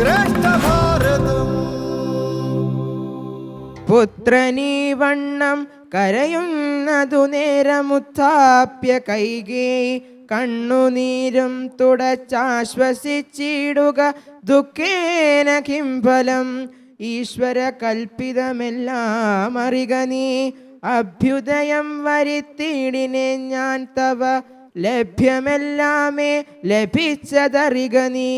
ശ്രേഷ്ഠ ഭാരതം. പുത്രനീ വണ്ണം കരയുന്നതു നേരമുത്താപ്യ കൈകേയി കണ്ണുനീരും തുടച്ചാശ്വസിച്ചിടുക ദുഃഖേന കിംഫലം. ഈശ്വര കൽപ്പിതമെല്ലാം അറിക നീ, അഭ്യുദയം വരുത്തിയിടിനെ ഞാൻ തവ, ലഭ്യമെല്ലാമേ ലഭിച്ചതറിക നീ.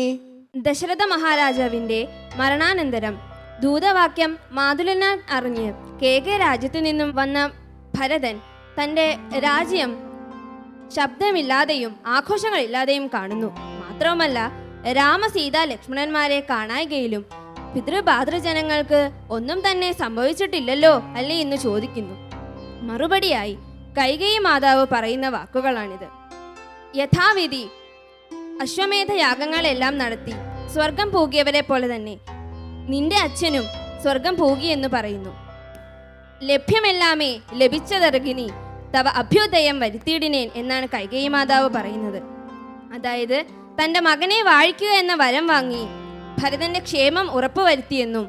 ദശരഥ മഹാരാജാവിന്റെ മരണാനന്തരം ദൂതവാക്യം മാതുലനാൽ അറിഞ്ഞ് കേകെ രാജ്യത്തു നിന്നും വന്ന ഭരതൻ തൻ്റെ രാജ്യം ശബ്ദമില്ലാതെയും ആഘോഷങ്ങളില്ലാതെയും കാണുന്നു. മാത്രവുമല്ല, രാമസീത ലക്ഷ്മണന്മാരെ കാണായികയിലും പിതൃഭാതൃജനങ്ങൾക്ക് ഒന്നും തന്നെ സംഭവിച്ചിട്ടില്ലല്ലോ അല്ലേ എന്ന് ചോദിക്കുന്നു. മറുപടിയായി കൈകേയി മാതാവ് പറയുന്ന വാക്കുകളാണിത്. യഥാവിധി അശ്വമേധ യാഗങ്ങളെല്ലാം നടത്തി സ്വർഗം പൂകിയവരെ പോലെ തന്നെ നിന്റെ അച്ഛനും സ്വർഗം പൂകി എന്ന് പറയുന്നു. ലഭ്യമെല്ലാമേ ലഭിച്ചതറികിനി തവ അഭ്യുദയം വരുത്തിയിടിനേൻ എന്നാണ് കൈകേയി മാതാവ് പറയുന്നത്. അതായത് തൻ്റെ മകനെ വാഴിക്കുക എന്ന വരം വാങ്ങി ഭരതന്റെ ക്ഷേമം ഉറപ്പുവരുത്തിയെന്നും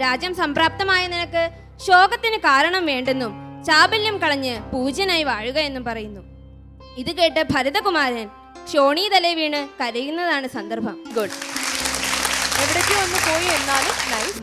രാജ്യം സംപ്രാപ്തമായ നിനക്ക് ശോകത്തിന് കാരണം വേണ്ടെന്നും ചാബല്യം കളഞ്ഞ് പൂജ്യനായി വാഴുക എന്നും പറയുന്നു. ഇത് കേട്ട് ഭരതകുമാരൻ ക്ഷോണീതലേ വീണ് കരയുന്നതാണ് സന്ദർഭം. ഗുഡ്. എവിടേക്കോ ഒന്ന് പോയി എന്നാലും നൈസ്.